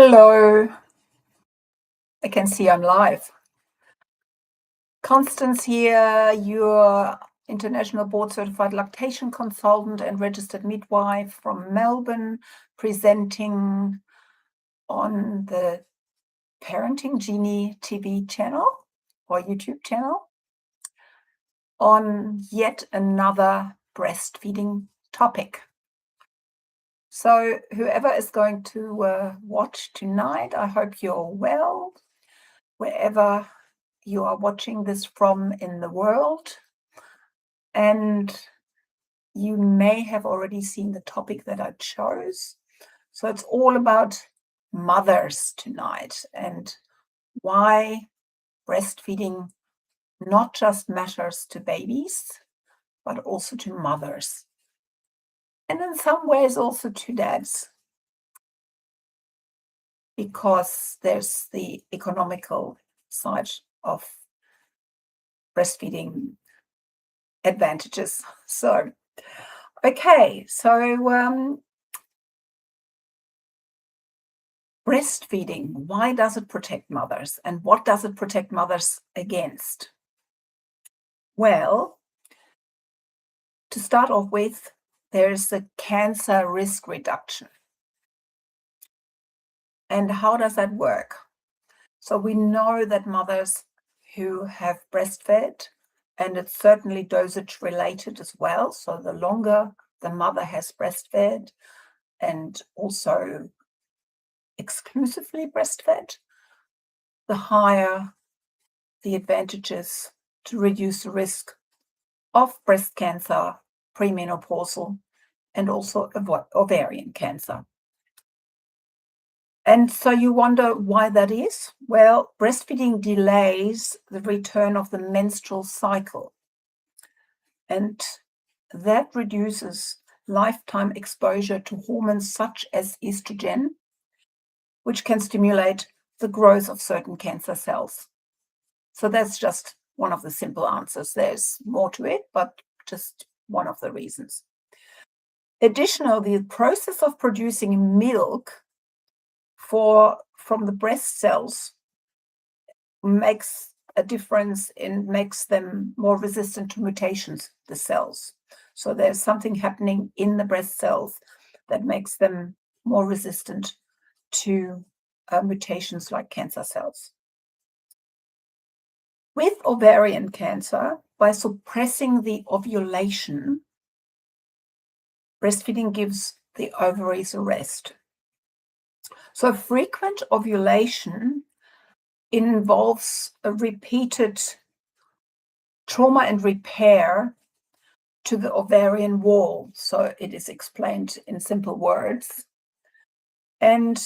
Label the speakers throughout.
Speaker 1: Hello, I can see I'm live. Constance here, your international board certified lactation consultant and registered midwife from Melbourne, presenting on the Parenting Genie TV channel or YouTube channel on yet another breastfeeding topic. So whoever is going to watch tonight, I hope you're well, wherever you are watching this from in the world. And you may have already seen the topic that I chose. So it's all about mothers tonight and why breastfeeding not just matters to babies, but also to mothers. And in some ways also to dads, because there's the economical side of breastfeeding advantages. So, okay, so breastfeeding, why does it protect mothers and what does it protect mothers against? Well, to start off with, there's a cancer risk reduction. And how does that work? So we know that mothers who have breastfed, and it's certainly dosage related as well. So the longer the mother has breastfed and also exclusively breastfed, the higher the advantages to reduce the risk of breast cancer, premenopausal, and also ovarian cancer. And so you wonder why that is? Well, breastfeeding delays the return of the menstrual cycle, and that reduces lifetime exposure to hormones such as estrogen, which can stimulate the growth of certain cancer cells. So that's just one of the simple answers. There's more to it, but just one of the reasons. Additionally, the process of producing milk from the breast cells makes a difference and makes them more resistant to mutations, the cells. So there's something happening in the breast cells that makes them more resistant to mutations like cancer cells. With ovarian cancer, by suppressing the ovulation, breastfeeding gives the ovaries a rest. So frequent ovulation involves a repeated trauma and repair to the ovarian wall. So it is explained in simple words. And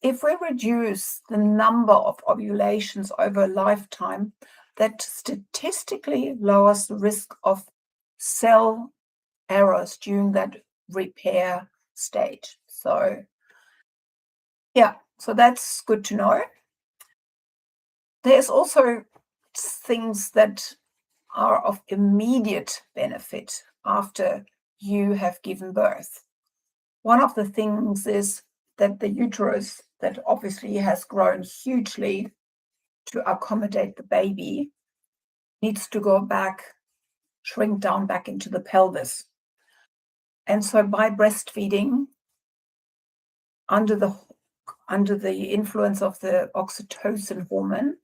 Speaker 1: if we reduce the number of ovulations over a lifetime, that statistically lowers the risk of cell errors during that repair stage. So, yeah, so that's good to know. There's also things that are of immediate benefit after you have given birth. One of the things is that the uterus, that obviously has grown hugely to accommodate the baby, needs to go back, shrink down back into the pelvis. And so by breastfeeding, under the influence of the oxytocin hormone,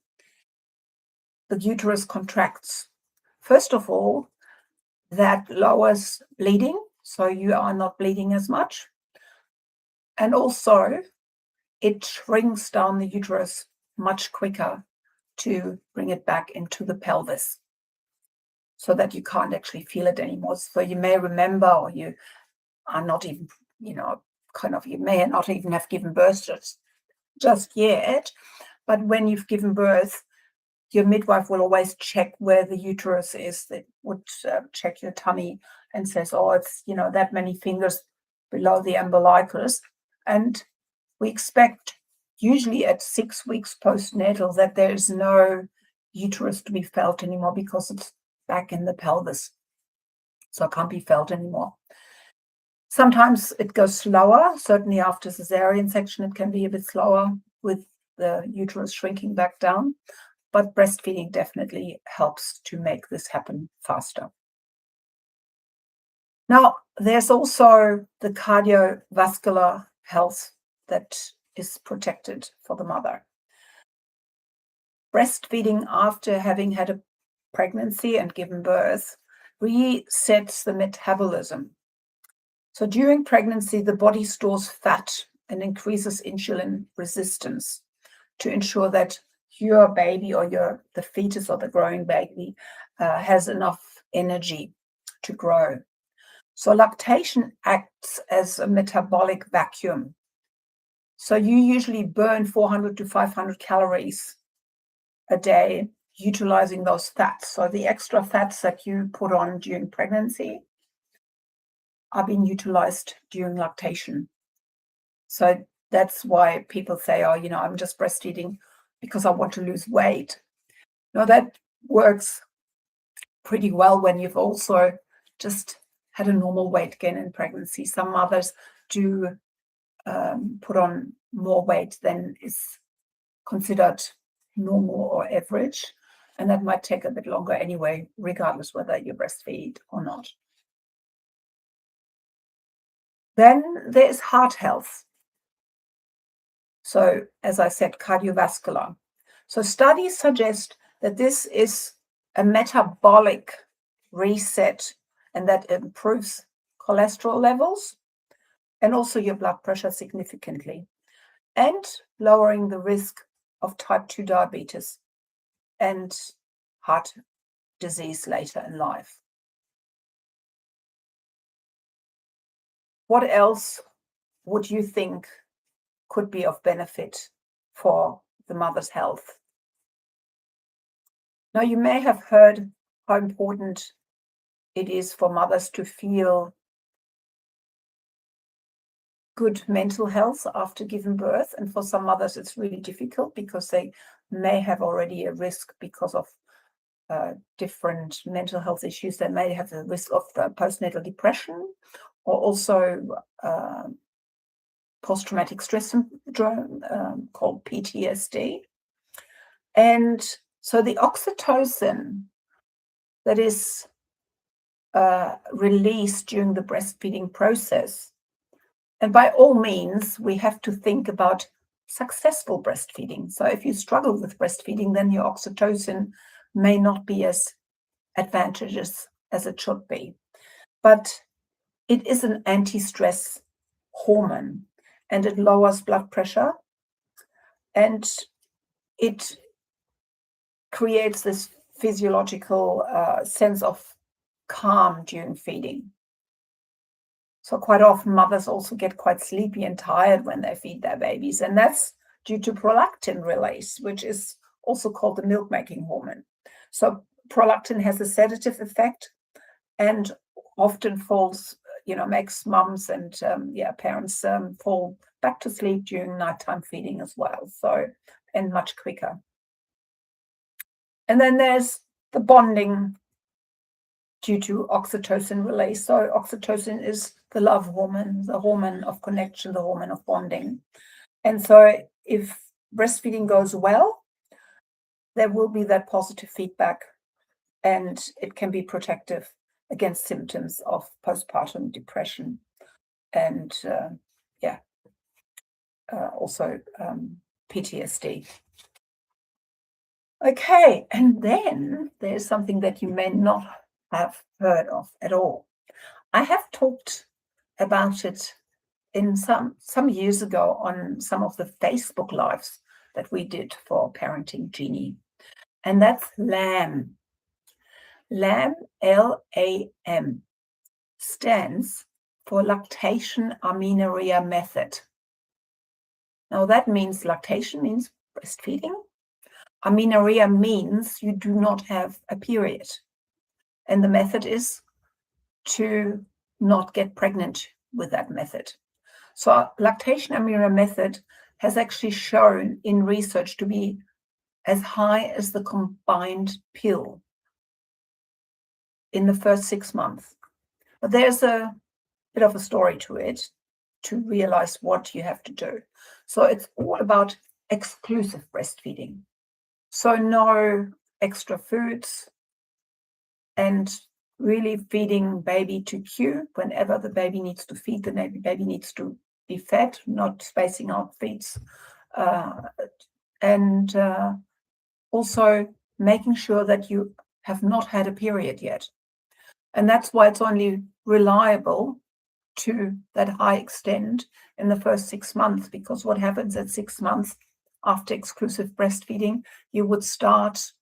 Speaker 1: the uterus contracts. First of all, that lowers bleeding, so you are not bleeding as much. And also, it shrinks down the uterus much quicker to bring it back into the pelvis so that you can't actually feel it anymore. So you may remember, or you are not even, you may not even have given birth just yet, but when you've given birth, your midwife will always check where the uterus is. They would check your tummy and says, oh, it's, that many fingers below the umbilicus. And we expect usually at 6 weeks postnatal that there is no uterus to be felt anymore because it's back in the pelvis. So it can't be felt anymore. Sometimes it goes slower. Certainly after cesarean section, it can be a bit slower with the uterus shrinking back down. But breastfeeding definitely helps to make this happen faster. Now, there's also the cardiovascular health that is protected for the mother. Breastfeeding after having had a pregnancy and given birth resets the metabolism. So during pregnancy, the body stores fat and increases insulin resistance to ensure that your baby or the fetus or the growing baby has enough energy to grow. So lactation acts as a metabolic vacuum. So you usually burn 400 to 500 calories a day utilizing those fats. So the extra fats that you put on during pregnancy are being utilized during lactation. So that's why people say, oh, I'm just breastfeeding because I want to lose weight. No, that works pretty well when you've also just had a normal weight gain in pregnancy. Some mothers do put on more weight than is considered normal or average, and that might take a bit longer anyway, regardless whether you breastfeed or not. Then there's heart health. So, as I said, cardiovascular. So studies suggest that this is a metabolic reset and that improves cholesterol levels and also your blood pressure significantly, and lowering the risk of type 2 diabetes and heart disease later in life. What else would you think could be of benefit for the mother's health? Now, you may have heard how important it is for mothers to feel good mental health after giving birth. And for some mothers, it's really difficult because they may have already a risk because of different mental health issues. They may have a risk of postnatal depression or also post-traumatic stress syndrome called PTSD. And so the oxytocin that is released during the breastfeeding process, and by all means, we have to think about successful breastfeeding. So if you struggle with breastfeeding, then your oxytocin may not be as advantageous as it should be. But it is an anti-stress hormone, and it lowers blood pressure, and it creates this physiological sense of calm during feeding. So quite often mothers also get quite sleepy and tired when they feed their babies, and that's due to prolactin release, which is also called the milk-making hormone. So prolactin has a sedative effect and often makes mums and parents fall back to sleep during nighttime feeding as well. So, and much quicker. And then there's the bonding due to oxytocin release. So oxytocin is the love hormone, the hormone of connection, the hormone of bonding. And so if breastfeeding goes well, there will be that positive feedback, and it can be protective against symptoms of postpartum depression and also PTSD. Okay, and then there's something that you may not have heard of at all. I have talked about it in some years ago on some of the Facebook lives that we did for Parenting Genie, and that's LAM. LAM, LAM, stands for lactation amenorrhea method. Now that means lactation means breastfeeding. Amenorrhea means you do not have a period. And the method is to not get pregnant with that method. So lactation amenorrhea method has actually shown in research to be as high as the combined pill in the first 6 months. But there's a bit of a story to it to realize what you have to do. So it's all about exclusive breastfeeding. So no extra foods, and really feeding baby to cue. Whenever the baby needs to feed, the baby needs to be fed, not spacing out feeds. And also making sure that you have not had a period yet. And that's why it's only reliable to that high extent in the first 6 months, because what happens at 6 months after exclusive breastfeeding, you would start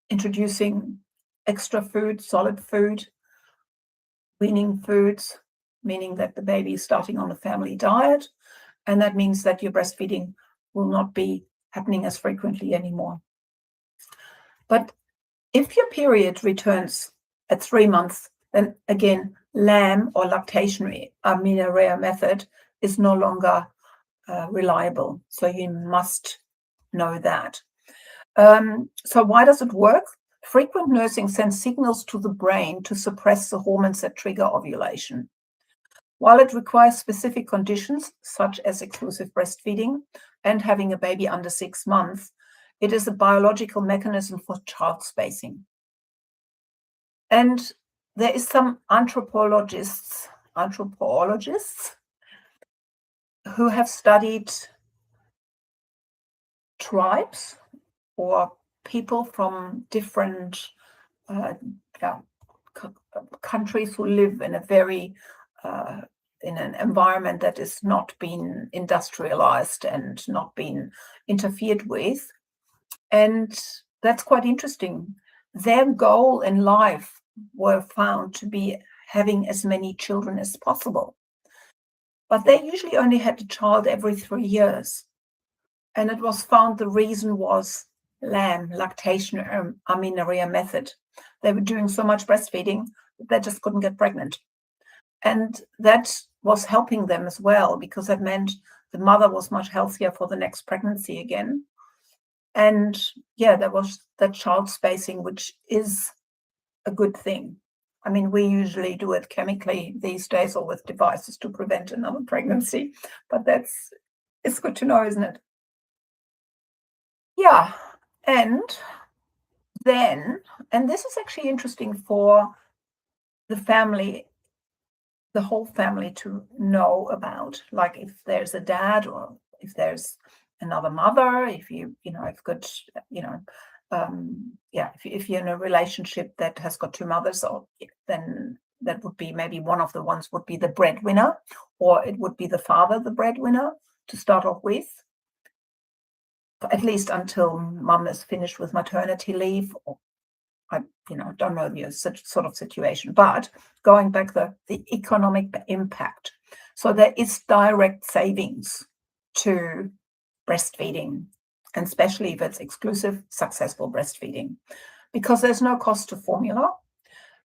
Speaker 1: introducing extra food, solid food, weaning foods, meaning that the baby is starting on a family diet. And that means that your breastfeeding will not be happening as frequently anymore. But if your period returns at 3 months, then again, LAM or lactation amenorrhea method is no longer reliable. So you must know that. So why does it work? Frequent nursing sends signals to the brain to suppress the hormones that trigger ovulation. While it requires specific conditions, such as exclusive breastfeeding and having a baby under 6 months, it is a biological mechanism for child spacing. And there is some anthropologists who have studied tribes or people from different countries who live in a very in an environment that is not been industrialized and not been interfered with. And that's quite interesting. Their goal in life were found to be having as many children as possible. But they usually only had a child every 3 years. And it was found the reason was LAM, lactation amenorrhea method. They were doing so much breastfeeding that they just couldn't get pregnant. And that was helping them as well, because that meant the mother was much healthier for the next pregnancy again. And yeah, there was that child spacing, which is a good thing. I mean, we usually do it chemically these days or with devices to prevent another pregnancy, but it's good to know, isn't it? Yeah, and then, and this is actually interesting for the family, the whole family to know about, like if there's a dad or if there's another mother, if if you're in a relationship that has got two mothers, or then that would be maybe one of the ones would be the breadwinner, or it would be the father, the breadwinner, to start off with, at least until mum is finished with maternity leave. Or I don't know the sort of situation, but going back the economic impact. So there is direct savings to breastfeeding, and especially if it's exclusive, successful breastfeeding, because there's no cost to formula,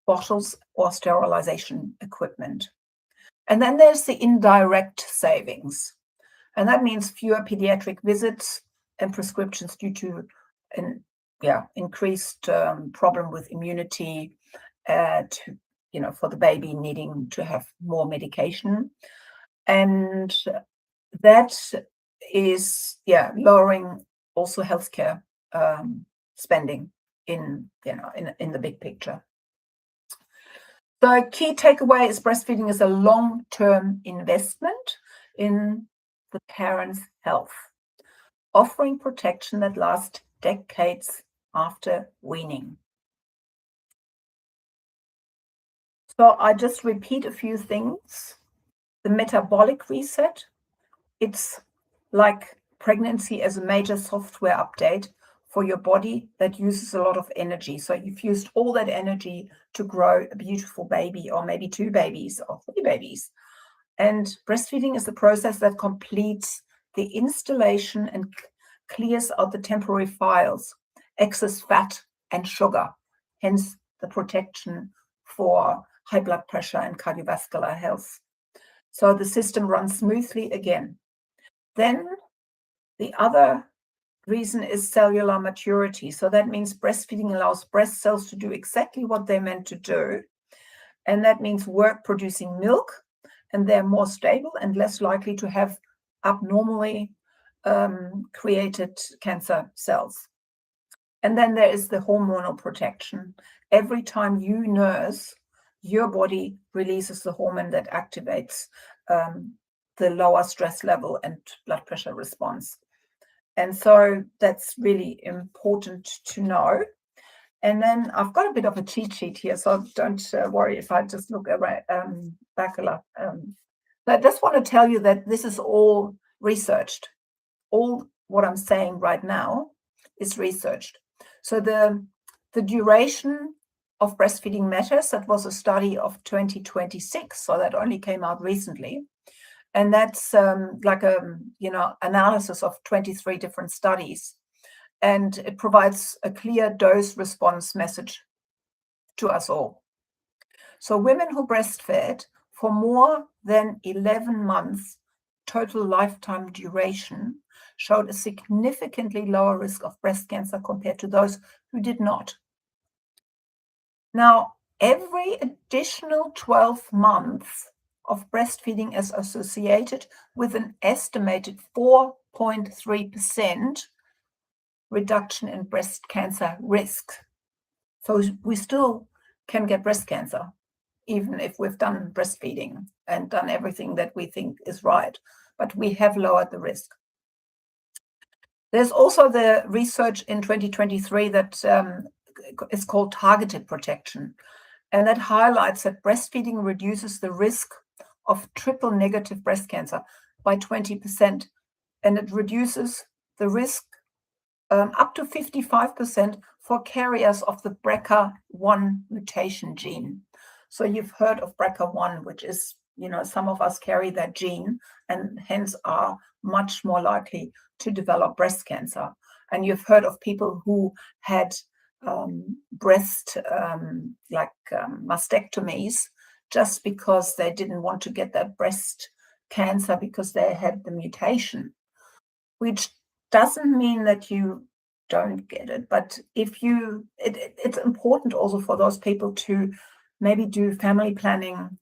Speaker 1: bottles, or sterilization equipment. And then there's the indirect savings. And that means fewer pediatric visits and prescriptions due to increased problem with immunity, for the baby needing to have more medication. And that is lowering also healthcare spending in the big picture. The key takeaway is breastfeeding is a long-term investment in the parent's health, offering protection that lasts decades after weaning. So I just repeat a few things. The metabolic reset, it's like pregnancy as a major software update for your body that uses a lot of energy. So you've used all that energy to grow a beautiful baby, or maybe 2 babies or 3 babies. And breastfeeding is the process that completes the installation and clears out the temporary files, excess fat and sugar, hence the protection for high blood pressure and cardiovascular health. So the system runs smoothly again. Then the other reason is cellular maturity. So that means breastfeeding allows breast cells to do exactly what they're meant to do. And that means work producing milk and they're more stable and less likely to have abnormally created cancer cells. And then there is the hormonal protection. Every time you nurse, your body releases the hormone that activates the lower stress level and blood pressure response. And so that's really important to know. And then I've got a bit of a cheat sheet here, so don't worry if I just look back a lot. But I just want to tell you that this is all researched. All what I'm saying right now is researched. So the duration of breastfeeding matters. That was a study of 2026, so that only came out recently. And that's like a analysis of 23 different studies. And it provides a clear dose response message to us all. So women who breastfed for more than 11 months total lifetime duration showed a significantly lower risk of breast cancer compared to those who did not. Now, every additional 12 months of breastfeeding is associated with an estimated 4.3% reduction in breast cancer risk. So we still can get breast cancer, even if we've done breastfeeding and done everything that we think is right, but we have lowered the risk. There's also the research in 2023 that is called targeted protection, and that highlights that breastfeeding reduces the risk of triple negative breast cancer by 20%, and it reduces the risk up to 55% for carriers of the BRCA1 mutation gene. So you've heard of BRCA1, which is, some of us carry that gene and hence are much more likely to develop breast cancer. And you've heard of people who had breast mastectomies just because they didn't want to get that breast cancer because they had the mutation, which doesn't mean that you don't get it, but it's important also for those people to maybe do family planning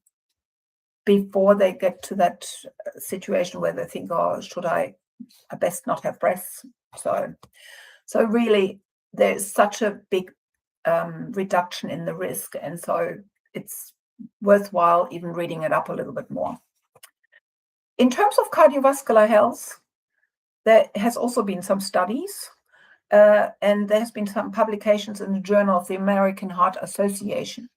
Speaker 1: before they get to that situation where they think, oh, I best not have breasts. So really there's such a big reduction in the risk, and so it's worthwhile even reading it up a little bit more. In terms of cardiovascular health, there has also been some studies, and there has been some publications in the Journal of the American Heart Association.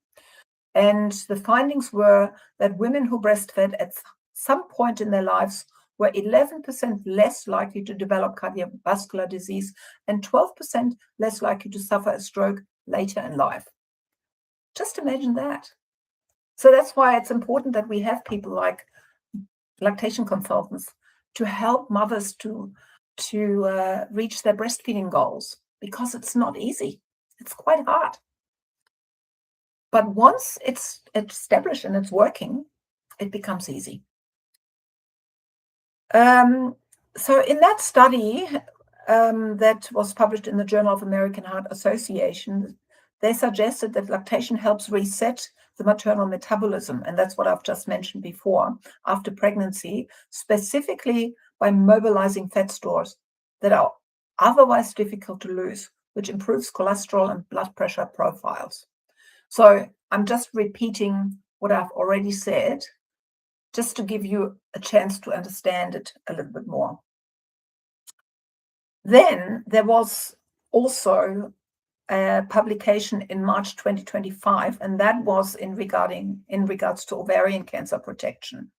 Speaker 1: And the findings were that women who breastfed at some point in their lives were 11% less likely to develop cardiovascular disease and 12% less likely to suffer a stroke later in life. Just imagine that. So that's why it's important that we have people like lactation consultants to help mothers to reach their breastfeeding goals, because it's not easy. It's quite hard. But once it's established and it's working, it becomes easy. So in that study that was published in the Journal of American Heart Association, they suggested that lactation helps reset the maternal metabolism, and that's what I've just mentioned before, after pregnancy, specifically by mobilizing fat stores that are otherwise difficult to lose, which improves cholesterol and blood pressure profiles. So I'm just repeating what I've already said, just to give you a chance to understand it a little bit more. Then there was also a publication in March 2025, and that was in regards to ovarian cancer protection.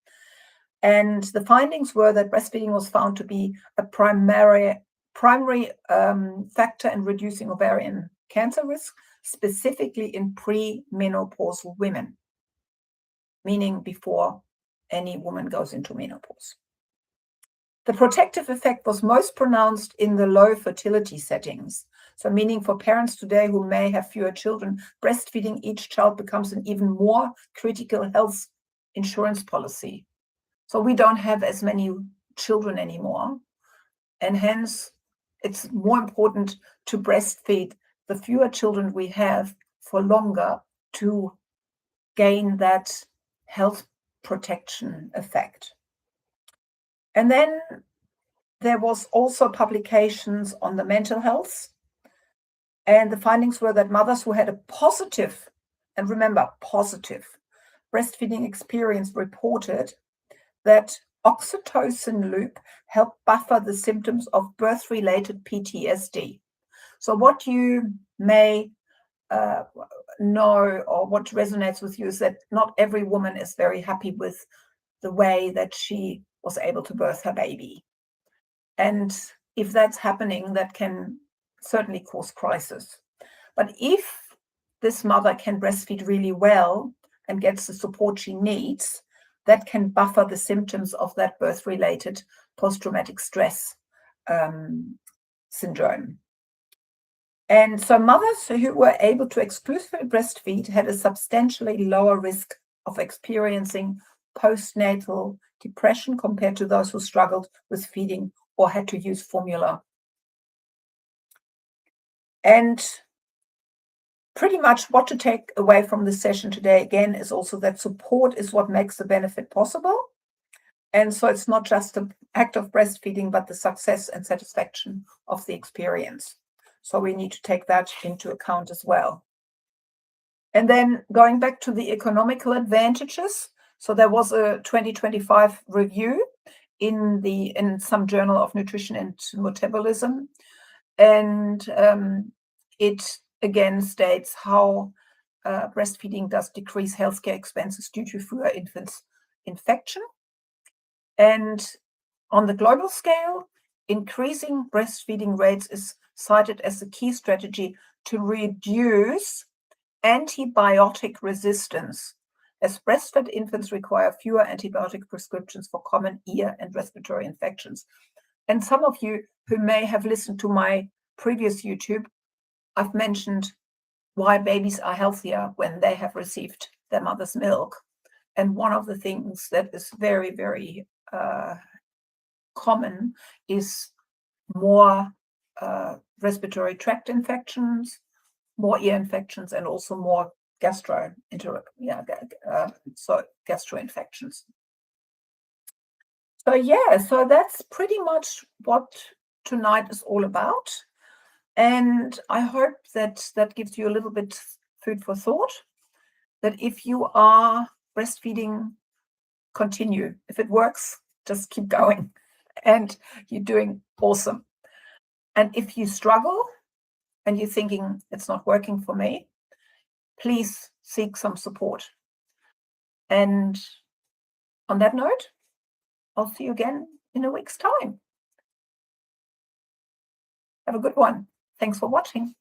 Speaker 1: And the findings were that breastfeeding was found to be a primary factor in reducing ovarian cancer risk, specifically in premenopausal women, meaning before any woman goes into menopause. The protective effect was most pronounced in the low fertility settings. So meaning for parents today who may have fewer children, breastfeeding each child becomes an even more critical health insurance policy. So we don't have as many children anymore, and hence it's more important to breastfeed the fewer children we have for longer to gain that health protection effect. And then there was also publications on the mental health. And the findings were that mothers who had a positive, and remember, positive breastfeeding experience reported that oxytocin loop helped buffer the symptoms of birth-related PTSD. So what you may know, or what resonates with you, is that not every woman is very happy with the way that she was able to birth her baby. And if that's happening, that can certainly cause crisis. But if this mother can breastfeed really well and gets the support she needs, that can buffer the symptoms of that birth-related post-traumatic stress syndrome. And so mothers who were able to exclusively breastfeed had a substantially lower risk of experiencing postnatal depression compared to those who struggled with feeding or had to use formula. And pretty much what to take away from this session today, again, is also that support is what makes the benefit possible. And so it's not just the act of breastfeeding, but the success and satisfaction of the experience. So we need to take that into account as well. And then going back to the economical advantages. So there was a 2025 review in some journal of nutrition and metabolism. And it again states how breastfeeding does decrease healthcare expenses due to fewer infants' infection. And on the global scale, increasing breastfeeding rates is cited as a key strategy to reduce antibiotic resistance, as breastfed infants require fewer antibiotic prescriptions for common ear and respiratory infections. And some of you who may have listened to my previous YouTube, I've mentioned why babies are healthier when they have received their mother's milk. And one of the things that is very, very common is more respiratory tract infections, more ear infections, and also more gastroinfections. So that's pretty much what tonight is all about. And I hope that that gives you a little bit food for thought, that if you are breastfeeding, continue. If it works, just keep going. And you're doing awesome. And if you struggle and you're thinking it's not working for me, please seek some support. And on that note, I'll see you again in a week's time. Have a good one. Thanks for watching.